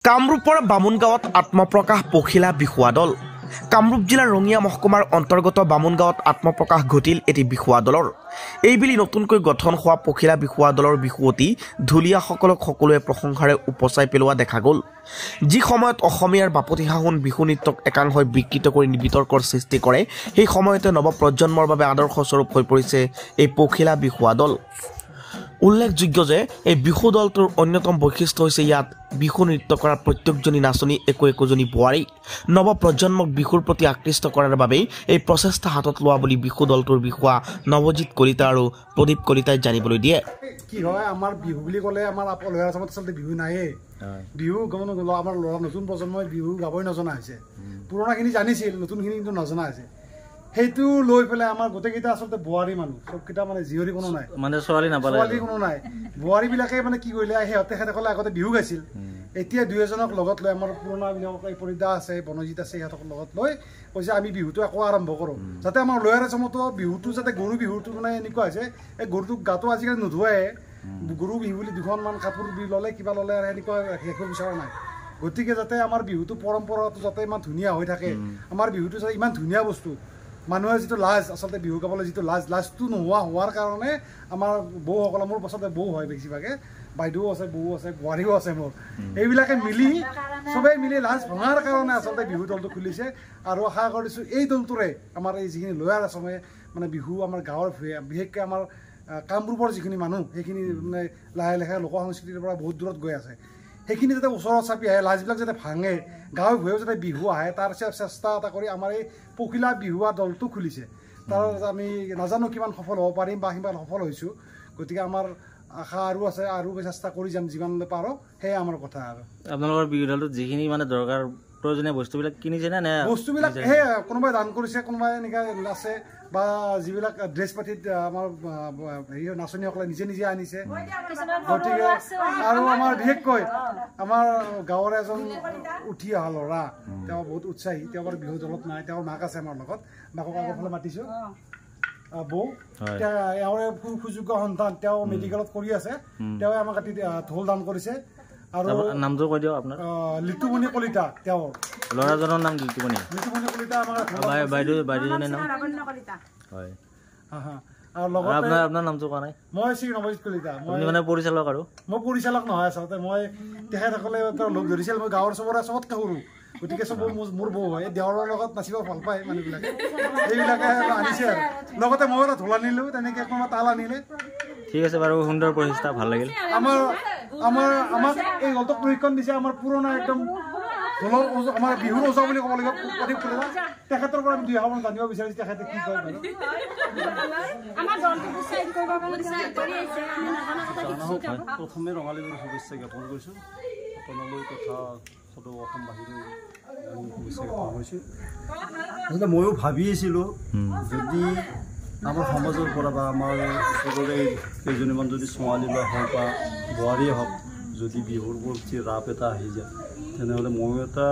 কামৰূপৰ বামুণগাঁৱত আত্মপ্ৰকাশ পখিলা বিহুৱা দল। কামৰূপ জিলাৰ ৰঙিয়া মহকুমাৰ অন্তৰ্গত বামুণগাঁৱত আত্মপ্ৰকাশ ঘটিল এটি বিহুৱা দলৰ। এইবেলি নতুনকৈ গঠন হোৱা পখিলা বিহুৱা দলৰ বিহুৱতী ঢুলীয়াসকলক সকলোৱে প্ৰশংসাৰে উপচাই পেলোৱা দেখা গ'ল। যি সময়ত অসমীয়াৰ বাপতি সাহোন বিহু নৃত্যক একাংশই বিকৃত কৰি বিতৰ্কৰ সৃষ্টি কৰে, সেই সময়তে নৱপ্ৰজন্মৰ বাবে আদৰ্শস্বৰূপ হৈ পৰিছে এই পখিলা বিহুৱা দল। উল্লেখযোগ্য যে এই বিহু দলটোৰ অন্যতম বৈশিষ্ট্য হৈছে ইয়াত বিহু নৃত্য কৰা প্ৰত্যেকজনী নাচনী একোজনী বোৱাৰী। নৱপ্ৰজন্মক বিহুৰ প্ৰতি আকৃষ্ট কৰাৰ বাবেই এই প্ৰচেষ্টা হাতত লোৱা বুলি বিহু দলটোৰ বিষয়া নৱজিৎ কলিতা আৰু প্ৰদীপ কলিতাই জানিবলৈ দিয়ে। কি হয়, আমাৰ বিহু বুলি ক'লে আমাৰ ল'ৰা আছামত আচলতে বিহু নায়েই। বিহু আমাৰ ল'ৰা নতুন প্ৰজন্মই বিহু গাবই নজনা হৈছে। পুৰণাখিনি জানিছিল, নতুনখিনি কিন্তু নজনা হৈছে। সেইটো লৈ পেলাই আমাৰ গোটেইকেইটা আচলতে বোৱাৰী মানুহ, চবকেইটা মানে জীয়ৰী কোনো নাই, মানে ছোৱালী কোনো নাই। বোৱাৰীবিলাকে মানে কি কৰিলে, সিহঁতে আগতে বিহু গাইছিল। এতিয়া দুই এজনক লগত লৈ আমাৰ পুৰণাবিলাক এই পৰিদা আছে, বনজিত আছে, সিহঁতক লগত লৈ কৈছে আমি বিহুটো আকৌ আৰম্ভ কৰোঁ, যাতে আমাৰ ল'ৰা আছামতো বিহুটো যাতে গৰু বিহুটো মানে এনেকুৱা হৈছে, এই গৰুটোক গাটো আজিকালি নোধোৱাই, গৰু বিহু বুলি দুখনমান কাপোৰ ল'লে কিবা ল'লে আৰু এনেকুৱা ৰাখিব বিচৰা নাই। গতিকে যাতে আমাৰ বিহুটো পৰম্পৰাটো যাতে ইমান ধুনীয়া হৈ থাকে, আমাৰ বিহুটো যাতে ইমান ধুনীয়া বস্তু, মানুহৰ যিটো লাজ, আচলতে বিহু গাবলৈ যিটো লাজটো নোহোৱা হোৱাৰ কাৰণে আমাৰ বৌসকল, মোৰ আচলতে বৌ হয় বেছিভাগে, বাইদেউ আছে, বৌ আছে, বোৱাৰীও আছে মোৰ, এইবিলাকে মিলি চবেই মিলি লাজ ভঙাৰ কাৰণে আচলতে বিহু দলটো খুলিছে। আৰু আশা কৰিছোঁ এই দলটোৰে আমাৰ এই যিখিনি ল'ৰা আছামে মানে বিহু আমাৰ গাঁৱৰ বিশেষকৈ আমাৰ কামৰূপৰ যিখিনি মানুহ, সেইখিনি মানে লাহে লাহে লোক সংস্কৃতিৰ পৰা বহুত দূৰত গৈ আছে, সেইখিনি যাতে ওচৰত চাপি আহে, লাজবিলাক যাতে ভাঙে, গাঁৱে ভূঞেও যাতে বিহু আহে, তাৰ চেষ্টা এটা কৰি আমাৰ এই পখিলা বিহুৱা দলটো খুলিছে। তাৰ আমি নাজানো কিমান সফল হ'ব পাৰিম বা সিমান সফল হৈছোঁ। গতিকে আমাৰ আশা আৰু আছে, আৰু চেষ্টা কৰি যাম যিমান পাৰোঁ, সেয়াই আমাৰ কথা। আৰু আপোনালোকৰ বিহু দলটোত যিখিনি মানে দৰকাৰ প্ৰয়োজনীয় বস্তুবিলাক কিনিছে নে? বস্তুবিলাক সেয়া কোনোবাই দান কৰিছে, কোনোবাই এনেকৈ আছে, বা যিবিলাক ড্ৰেছ পাতিত আমাৰ হেৰি নাচনীসকলে নিজে নিজে আনিছে। গতিকে আৰু আমাৰ বিশেষকৈ আমাৰ গাঁৱৰ এজন উঠি অহা ল'ৰা, তেওঁ বহুত উৎসাহী, তেওঁ বাৰু বিহু দলত নাই, তেওঁৰ মাক আছে আমাৰ লগত, মাকক আগৰ ফালে মাতিছোঁ, বৌ, এওঁৰে সুযোগ্য সন্তান, তেওঁ মেডিকেলত কৰি আছে, তেওঁৱে আমাক এটি ঢোল দান কৰিছে। আৰু নামটো কৈ দিয়ক আপোনাৰ। লিটুমণি কলিতা, তেওঁৰ ল'ৰাজনৰ নাম লিটুমণি কলিতা, আমাৰ বাইদেউজনীৰ নাম হয়। আৰু লগত আপোনাৰ নামটো কোৱা নাই। মই শ্ৰী নৱজিৎ কলিতা, মই মানে পৰিচালক। আৰু মই পৰিচালক নহয়, আচলতে মই তেখেতসকলে লগ ধৰিছিল, মই গাঁৱৰ চবতকৈ সৰু, গতিকে চব মোৰ বৌ হয়। দেওৰৰ লগত নাচিব ভাল পায় মানুহবিলাকে, এইবিলাকে আনিছে। আৰু লগতে মই এটা ঢোল আনিলোঁ, তেনেকৈ অকণমান তাল আনিলে। ঠিক আছে বাৰু, সুন্দৰ প্ৰচেষ্টা, ভাল লাগিল। আমাক এই দলটোক প্ৰশিক্ষণ দিছে আমাৰ পুৰণা একদম ঢোলৰ আমাৰ বিহুৰ ওজা বুলি ক'ব লাগিব প্ৰদীপ কলিতা, তেখেতৰ পৰা আমি দুই এষাৰমান জানিব বিচাৰিছোঁ তেখেতে কি কয়। প্ৰথমে ৰঙালী বিহুৰ শুভেচ্ছা জ্ঞাপন কৰিছোঁ আপোনালৈ, তথা সকলো অসমবাসীলৈ শুভেচ্ছা জ্ঞাপন কৰিছোঁ। আচলতে ময়ো ভাবি আছিলোঁ, যদি আমাৰ সমাজৰ পৰা বা আমাৰ ওচৰৰে কেইজনীমান যদি ছোৱালী বা হওক বা বোৱাৰীয়ে হওক, যদি বিহুৰ প্ৰতি ৰাপ এটা আহি যায়, তেনেহ'লে ময়ো এটা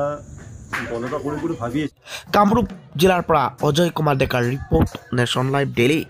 দল এটা কৰিম বুলি ভাবি আছোঁ। কামৰূপ জিলাৰ পৰা অজয় কুমাৰ ডেকাৰ ৰিপৰ্ট, নেশ্যন লাইভ ডেইলী।